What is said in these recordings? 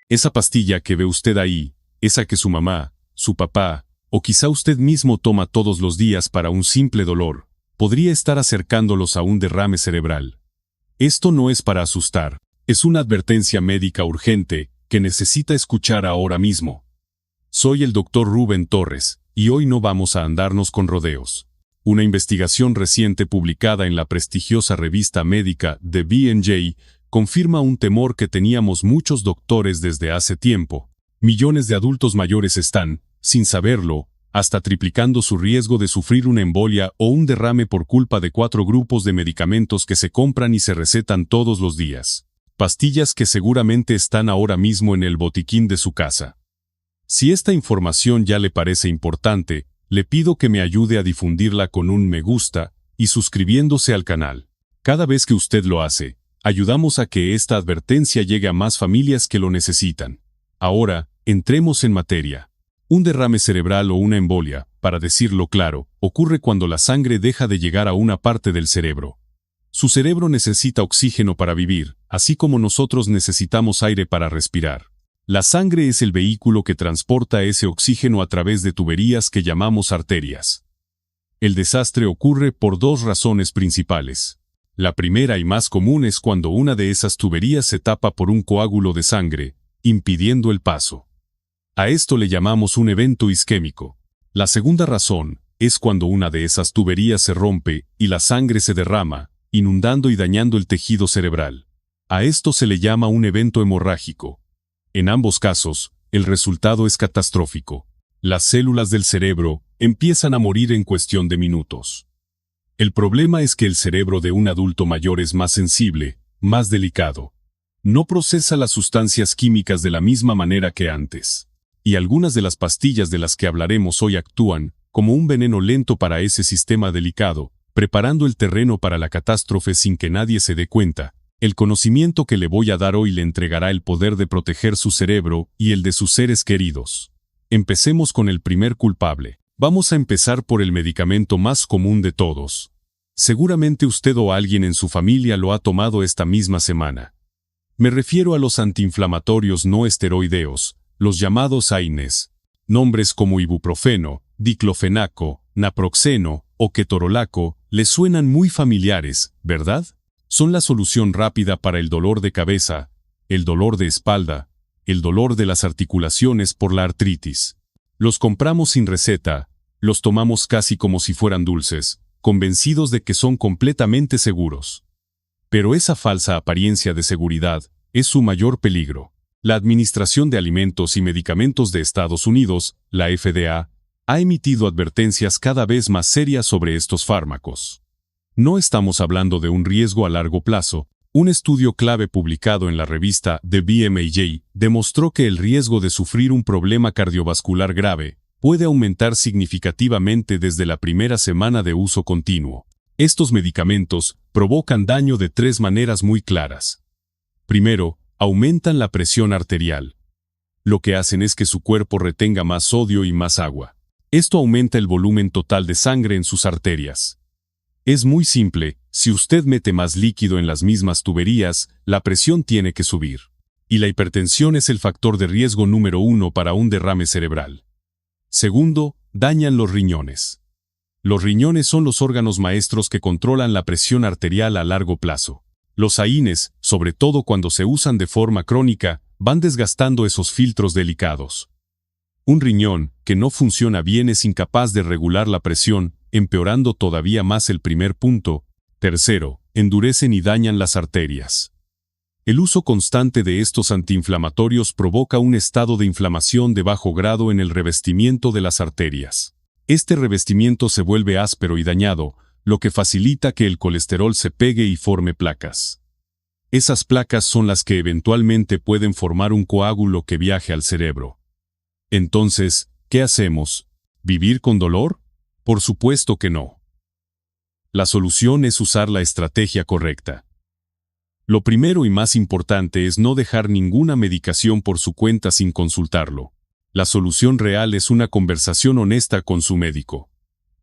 Esa pastilla que ve usted ahí, esa que su mamá, su papá, o quizá usted mismo toma todos los días para un simple dolor, podría estar acercándolos a un derrame cerebral. Esto no es para asustar, es una advertencia médica urgente que necesita escuchar ahora mismo. Soy el Dr. Rubén Torres, y hoy no vamos a andarnos con rodeos. Una investigación reciente publicada en la prestigiosa revista médica The B&J confirma un temor que teníamos muchos doctores desde hace tiempo. Millones de adultos mayores están, sin saberlo, hasta triplicando su riesgo de sufrir una embolia o un derrame por culpa de 4 grupos de medicamentos que se compran y se recetan todos los días. Pastillas que seguramente están ahora mismo en el botiquín de su casa. Si esta información ya le parece importante, le pido que me ayude a difundirla con un me gusta y suscribiéndose al canal. Cada vez que usted lo hace, ayudamos a que esta advertencia llegue a más familias que lo necesitan. Ahora, entremos en materia. Un derrame cerebral o una embolia, para decirlo claro, ocurre cuando la sangre deja de llegar a una parte del cerebro. Su cerebro necesita oxígeno para vivir, así como nosotros necesitamos aire para respirar. La sangre es el vehículo que transporta ese oxígeno a través de tuberías que llamamos arterias. El desastre ocurre por 2 razones principales. La primera y más común es cuando una de esas tuberías se tapa por un coágulo de sangre, impidiendo el paso. A esto le llamamos un evento isquémico. La segunda razón es cuando una de esas tuberías se rompe y la sangre se derrama, inundando y dañando el tejido cerebral. A esto se le llama un evento hemorrágico. En ambos casos, el resultado es catastrófico. Las células del cerebro empiezan a morir en cuestión de minutos. El problema es que el cerebro de un adulto mayor es más sensible, más delicado. No procesa las sustancias químicas de la misma manera que antes. Y algunas de las pastillas de las que hablaremos hoy actúan como un veneno lento para ese sistema delicado, preparando el terreno para la catástrofe sin que nadie se dé cuenta. El conocimiento que le voy a dar hoy le entregará el poder de proteger su cerebro y el de sus seres queridos. Empecemos con el primer culpable. Vamos a empezar por el medicamento más común de todos. Seguramente usted o alguien en su familia lo ha tomado esta misma semana. Me refiero a los antiinflamatorios no esteroideos, los llamados AINES. Nombres como ibuprofeno, diclofenaco, naproxeno o ketorolaco le suenan muy familiares, ¿verdad? Son la solución rápida para el dolor de cabeza, el dolor de espalda, el dolor de las articulaciones por la artritis. Los compramos sin receta, los tomamos casi como si fueran dulces, convencidos de que son completamente seguros. Pero esa falsa apariencia de seguridad es su mayor peligro. La Administración de Alimentos y Medicamentos de Estados Unidos, la FDA, ha emitido advertencias cada vez más serias sobre estos fármacos. No estamos hablando de un riesgo a largo plazo. Un estudio clave publicado en la revista The B&J demostró que el riesgo de sufrir un problema cardiovascular grave puede aumentar significativamente desde la primera semana de uso continuo. Estos medicamentos provocan daño de 3 maneras muy claras. Primero, aumentan la presión arterial. Lo que hacen es que su cuerpo retenga más sodio y más agua. Esto aumenta el volumen total de sangre en sus arterias. Es muy simple, si usted mete más líquido en las mismas tuberías, la presión tiene que subir. Y la hipertensión es el factor de riesgo número 1 para un derrame cerebral. Segundo, dañan los riñones. Los riñones son los órganos maestros que controlan la presión arterial a largo plazo. Los AINES, sobre todo cuando se usan de forma crónica, van desgastando esos filtros delicados. Un riñón que no funciona bien es incapaz de regular la presión, empeorando todavía más el primer punto. Tercero, endurecen y dañan las arterias. El uso constante de estos antiinflamatorios provoca un estado de inflamación de bajo grado en el revestimiento de las arterias. Este revestimiento se vuelve áspero y dañado, lo que facilita que el colesterol se pegue y forme placas. Esas placas son las que eventualmente pueden formar un coágulo que viaje al cerebro. Entonces, ¿qué hacemos? ¿Vivir con dolor? Por supuesto que no. La solución es usar la estrategia correcta. Lo primero y más importante es no dejar ninguna medicación por su cuenta sin consultarlo. La solución real es una conversación honesta con su médico.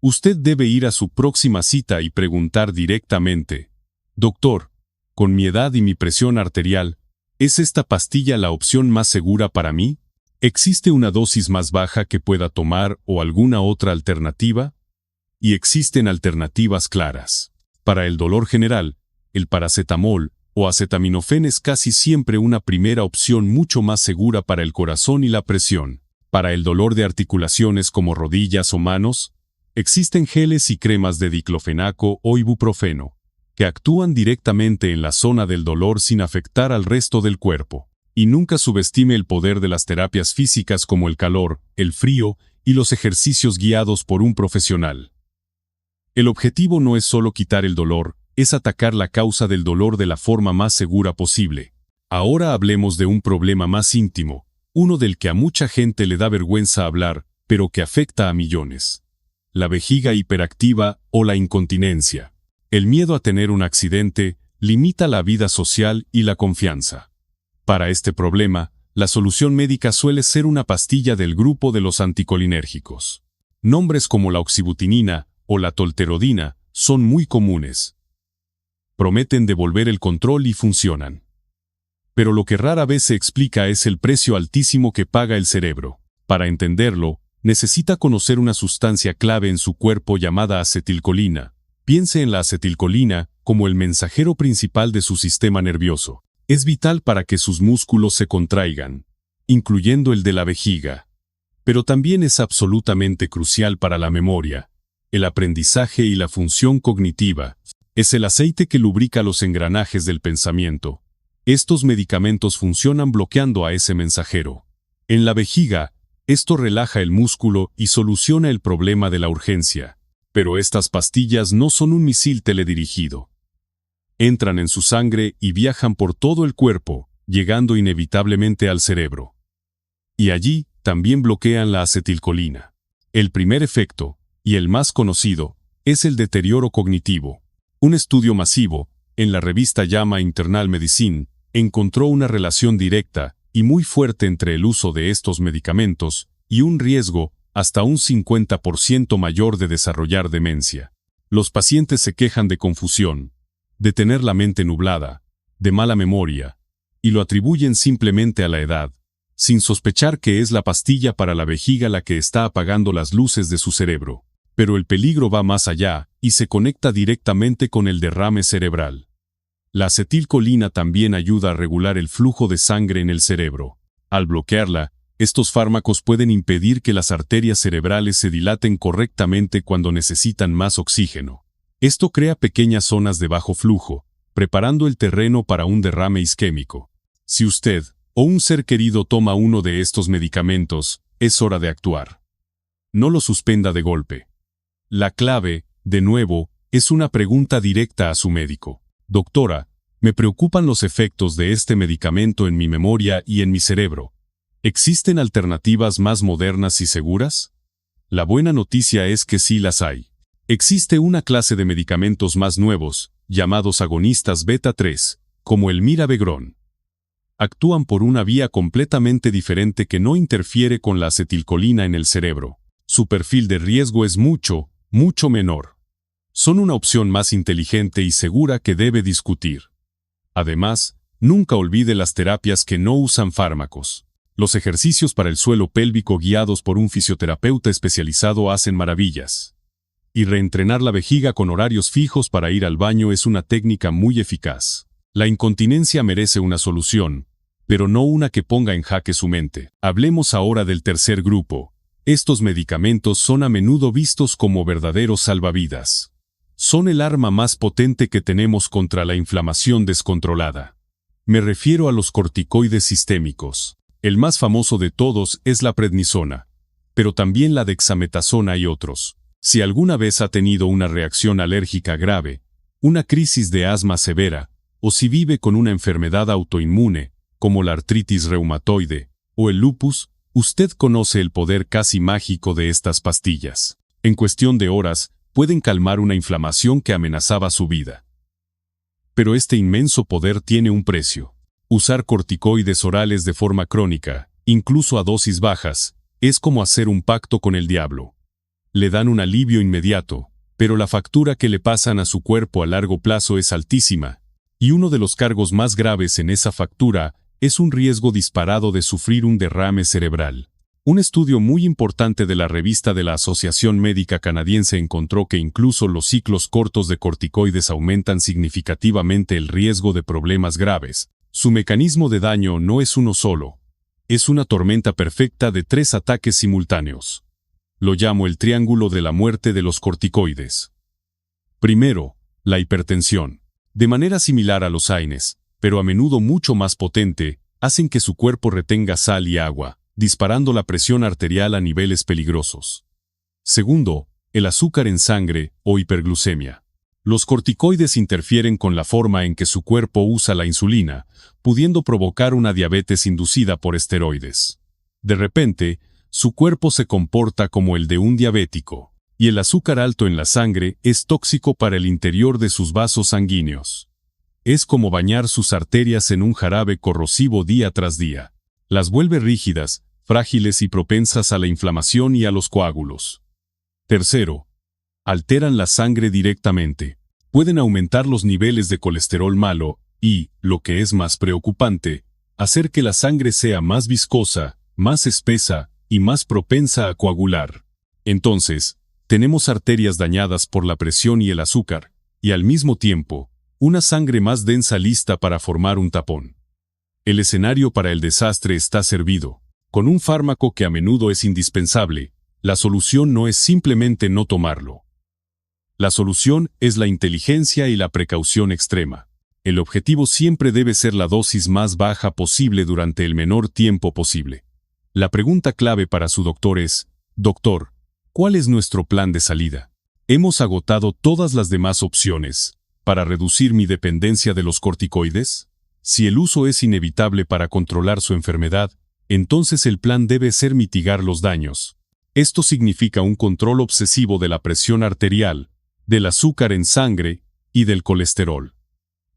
Usted debe ir a su próxima cita y preguntar directamente: «Doctor, con mi edad y mi presión arterial, ¿Es esta pastilla la opción más segura para mí? ¿Existe una dosis más baja que pueda tomar o alguna otra alternativa? Y existen alternativas claras. Para el dolor general, el paracetamol o acetaminofén es casi siempre una primera opción mucho más segura para el corazón y la presión. Para el dolor de articulaciones como rodillas o manos, existen geles y cremas de diclofenaco o ibuprofeno, que actúan directamente en la zona del dolor sin afectar al resto del cuerpo. Y nunca subestime el poder de las terapias físicas como el calor, el frío y los ejercicios guiados por un profesional. El objetivo no es solo quitar el dolor, es atacar la causa del dolor de la forma más segura posible. Ahora hablemos de un problema más íntimo, uno del que a mucha gente le da vergüenza hablar, pero que afecta a millones. La vejiga hiperactiva o la incontinencia. El miedo a tener un accidente limita la vida social y la confianza. Para este problema, la solución médica suele ser una pastilla del grupo de los anticolinérgicos. Nombres como la oxibutinina o la tolterodina son muy comunes. Prometen devolver el control y funcionan. Pero lo que rara vez se explica es el precio altísimo que paga el cerebro. Para entenderlo, necesita conocer una sustancia clave en su cuerpo llamada acetilcolina. Piense en la acetilcolina como el mensajero principal de su sistema nervioso. Es vital para que sus músculos se contraigan, incluyendo el de la vejiga. Pero también es absolutamente crucial para la memoria, el aprendizaje y la función cognitiva. Es el aceite que lubrica los engranajes del pensamiento. Estos medicamentos funcionan bloqueando a ese mensajero. En la vejiga, esto relaja el músculo y soluciona el problema de la urgencia. Pero estas pastillas no son un misil teledirigido. Entran en su sangre y viajan por todo el cuerpo, llegando inevitablemente al cerebro. Y allí también bloquean la acetilcolina. El primer efecto, y el más conocido, es el deterioro cognitivo. Un estudio masivo, en la revista JAMA Internal Medicine, encontró una relación directa y muy fuerte entre el uso de estos medicamentos y un riesgo hasta un 50% mayor de desarrollar demencia. Los pacientes se quejan de confusión, de tener la mente nublada, de mala memoria, y lo atribuyen simplemente a la edad, sin sospechar que es la pastilla para la vejiga la que está apagando las luces de su cerebro. Pero el peligro va más allá y se conecta directamente con el derrame cerebral. La acetilcolina también ayuda a regular el flujo de sangre en el cerebro. Al bloquearla, estos fármacos pueden impedir que las arterias cerebrales se dilaten correctamente cuando necesitan más oxígeno. Esto crea pequeñas zonas de bajo flujo, preparando el terreno para un derrame isquémico. Si usted o un ser querido toma uno de estos medicamentos, es hora de actuar. No lo suspenda de golpe. La clave, de nuevo, es una pregunta directa a su médico. Doctora, me preocupan los efectos de este medicamento en mi memoria y en mi cerebro. ¿Existen alternativas más modernas y seguras? La buena noticia es que sí las hay. Existe una clase de medicamentos más nuevos, llamados agonistas beta 3, como el miravigrón. Actúan por una vía completamente diferente que no interfiere con la acetilcolina en el cerebro. Su perfil de riesgo es mucho menor. Son una opción más inteligente y segura que debe discutir. Además, nunca olvide las terapias que no usan fármacos. Los ejercicios para el suelo pélvico guiados por un fisioterapeuta especializado hacen maravillas. Y reentrenar la vejiga con horarios fijos para ir al baño es una técnica muy eficaz. La incontinencia merece una solución, pero no una que ponga en jaque su mente. Hablemos ahora del tercer grupo. Estos medicamentos son a menudo vistos como verdaderos salvavidas. Son el arma más potente que tenemos contra la inflamación descontrolada. Me refiero a los corticoides sistémicos. El más famoso de todos es la prednisona, pero también la dexametasona y otros. Si alguna vez ha tenido una reacción alérgica grave, una crisis de asma severa, o si vive con una enfermedad autoinmune, como la artritis reumatoide o el lupus, usted conoce el poder casi mágico de estas pastillas. En cuestión de horas, pueden calmar una inflamación que amenazaba su vida. Pero este inmenso poder tiene un precio. Usar corticoides orales de forma crónica, incluso a dosis bajas, es como hacer un pacto con el diablo. Le dan un alivio inmediato, pero la factura que le pasan a su cuerpo a largo plazo es altísima, y uno de los cargos más graves en esa factura es un riesgo disparado de sufrir un derrame cerebral. Un estudio muy importante de la revista de la Asociación Médica Canadiense encontró que incluso los ciclos cortos de corticoides aumentan significativamente el riesgo de problemas graves. Su mecanismo de daño no es uno solo. Es una tormenta perfecta de 3 ataques simultáneos. Lo llamo el triángulo de la muerte de los corticoides. Primero, la hipertensión. De manera similar a los AINES, pero a menudo mucho más potente, hacen que su cuerpo retenga sal y agua, disparando la presión arterial a niveles peligrosos. Segundo, el azúcar en sangre o hiperglucemia. Los corticoides interfieren con la forma en que su cuerpo usa la insulina, pudiendo provocar una diabetes inducida por esteroides. De repente, su cuerpo se comporta como el de un diabético, y el azúcar alto en la sangre es tóxico para el interior de sus vasos sanguíneos. Es como bañar sus arterias en un jarabe corrosivo día tras día. Las vuelve rígidas, frágiles y propensas a la inflamación y a los coágulos. Tercero, alteran la sangre directamente. Pueden aumentar los niveles de colesterol malo y, lo que es más preocupante, hacer que la sangre sea más viscosa, más espesa y más propensa a coagular. Entonces, tenemos arterias dañadas por la presión y el azúcar, y al mismo tiempo, una sangre más densa lista para formar un tapón. El escenario para el desastre está servido. Con un fármaco que a menudo es indispensable, la solución no es simplemente no tomarlo. La solución es la inteligencia y la precaución extrema. El objetivo siempre debe ser la dosis más baja posible durante el menor tiempo posible. La pregunta clave para su doctor es: doctor, ¿cuál es nuestro plan de salida? ¿Hemos agotado todas las demás opciones para reducir mi dependencia de los corticoides? Si el uso es inevitable para controlar su enfermedad, entonces el plan debe ser mitigar los daños. Esto significa un control obsesivo de la presión arterial, del azúcar en sangre y del colesterol.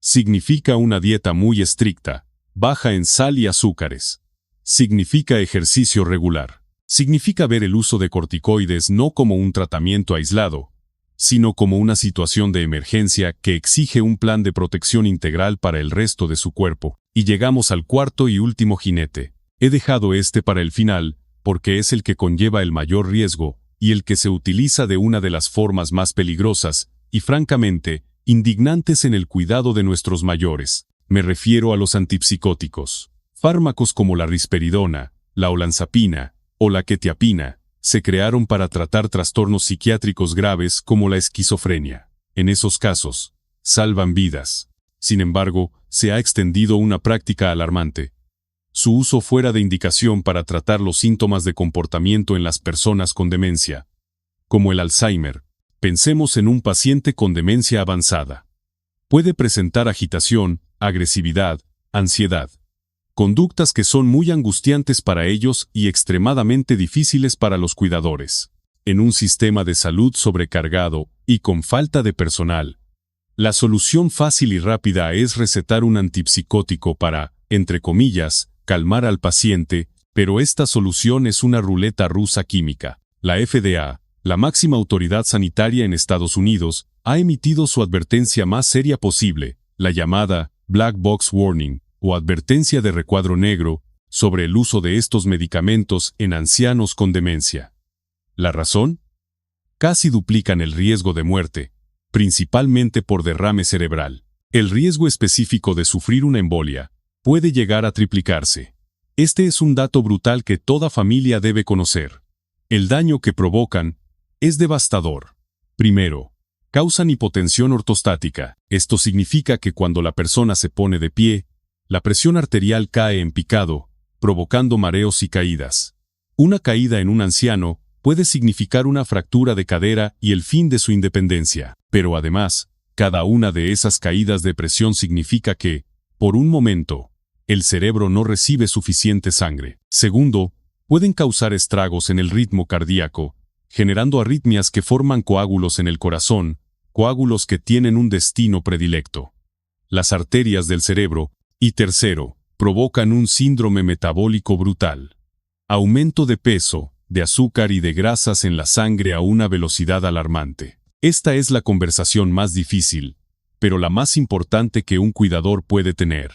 Significa una dieta muy estricta, baja en sal y azúcares. Significa ejercicio regular. Significa ver el uso de corticoides no como un tratamiento aislado, sino como una situación de emergencia que exige un plan de protección integral para el resto de su cuerpo. Y llegamos al cuarto y último jinete. He dejado este para el final, porque es el que conlleva el mayor riesgo, y el que se utiliza de una de las formas más peligrosas, y francamente, indignantes en el cuidado de nuestros mayores. Me refiero a los antipsicóticos. Fármacos como la risperidona, la olanzapina o la quetiapina se crearon para tratar trastornos psiquiátricos graves como la esquizofrenia. En esos casos, salvan vidas. Sin embargo, se ha extendido una práctica alarmante. Su uso fuera de indicación para tratar los síntomas de comportamiento en las personas con demencia, como el Alzheimer. Pensemos en un paciente con demencia avanzada. Puede presentar agitación, agresividad, ansiedad. Conductas que son muy angustiantes para ellos y extremadamente difíciles para los cuidadores. En un sistema de salud sobrecargado y con falta de personal, la solución fácil y rápida es recetar un antipsicótico para, entre comillas, calmar al paciente, pero esta solución es una ruleta rusa química. La FDA, la máxima autoridad sanitaria en Estados Unidos, ha emitido su advertencia más seria posible, la llamada Black Box Warning, o advertencia de recuadro negro, sobre el uso de estos medicamentos en ancianos con demencia. ¿La razón? Casi duplican el riesgo de muerte, principalmente por derrame cerebral. El riesgo específico de sufrir una embolia puede llegar a triplicarse. Este es un dato brutal que toda familia debe conocer. El daño que provocan es devastador. Primero, causan hipotensión ortostática. Esto significa que cuando la persona se pone de pie, la presión arterial cae en picado, provocando mareos y caídas. Una caída en un anciano puede significar una fractura de cadera y el fin de su independencia. Pero además, cada una de esas caídas de presión significa que, por un momento, el cerebro no recibe suficiente sangre. Segundo, pueden causar estragos en el ritmo cardíaco, generando arritmias que forman coágulos en el corazón, coágulos que tienen un destino predilecto: las arterias del cerebro. Y tercero, provocan un síndrome metabólico brutal. Aumento de peso, de azúcar y de grasas en la sangre a una velocidad alarmante. Esta es la conversación más difícil, pero la más importante que un cuidador puede tener.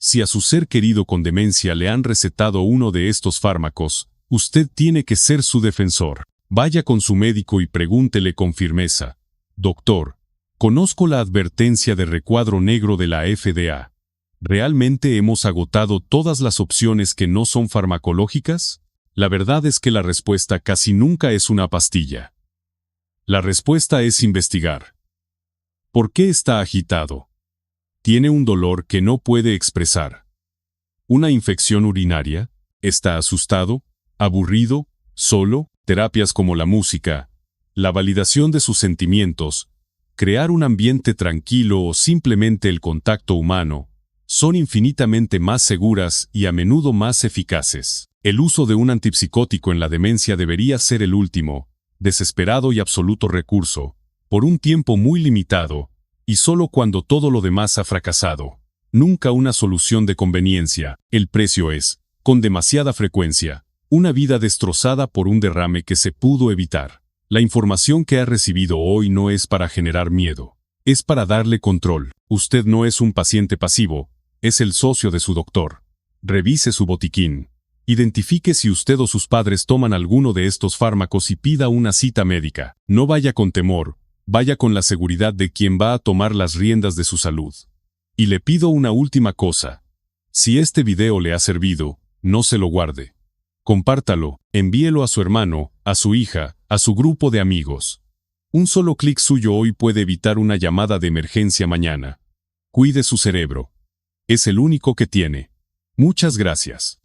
Si a su ser querido con demencia le han recetado uno de estos fármacos, usted tiene que ser su defensor. Vaya con su médico y pregúntele con firmeza: doctor, conozco la advertencia de recuadro negro de la FDA. ¿Realmente hemos agotado todas las opciones que no son farmacológicas? La verdad es que la respuesta casi nunca es una pastilla. La respuesta es investigar. ¿Por qué está agitado? ¿Tiene un dolor que no puede expresar? ¿Una infección urinaria? ¿Está asustado? ¿Aburrido? ¿Solo? Terapias como la música, la validación de sus sentimientos, crear un ambiente tranquilo o simplemente el contacto humano, son infinitamente más seguras y a menudo más eficaces. El uso de un antipsicótico en la demencia debería ser el último, desesperado y absoluto recurso, por un tiempo muy limitado, y solo cuando todo lo demás ha fracasado. Nunca una solución de conveniencia. El precio es, con demasiada frecuencia, una vida destrozada por un derrame que se pudo evitar. La información que ha recibido hoy no es para generar miedo, es para darle control. Usted no es un paciente pasivo, es el socio de su doctor. Revise su botiquín. Identifique si usted o sus padres toman alguno de estos fármacos y pida una cita médica. No vaya con temor, vaya con la seguridad de quien va a tomar las riendas de su salud. Y le pido una última cosa. Si este video le ha servido, no se lo guarde. Compártalo, envíelo a su hermano, a su hija, a su grupo de amigos. Un solo clic suyo hoy puede evitar una llamada de emergencia mañana. Cuide su cerebro. Es el único que tiene. Muchas gracias.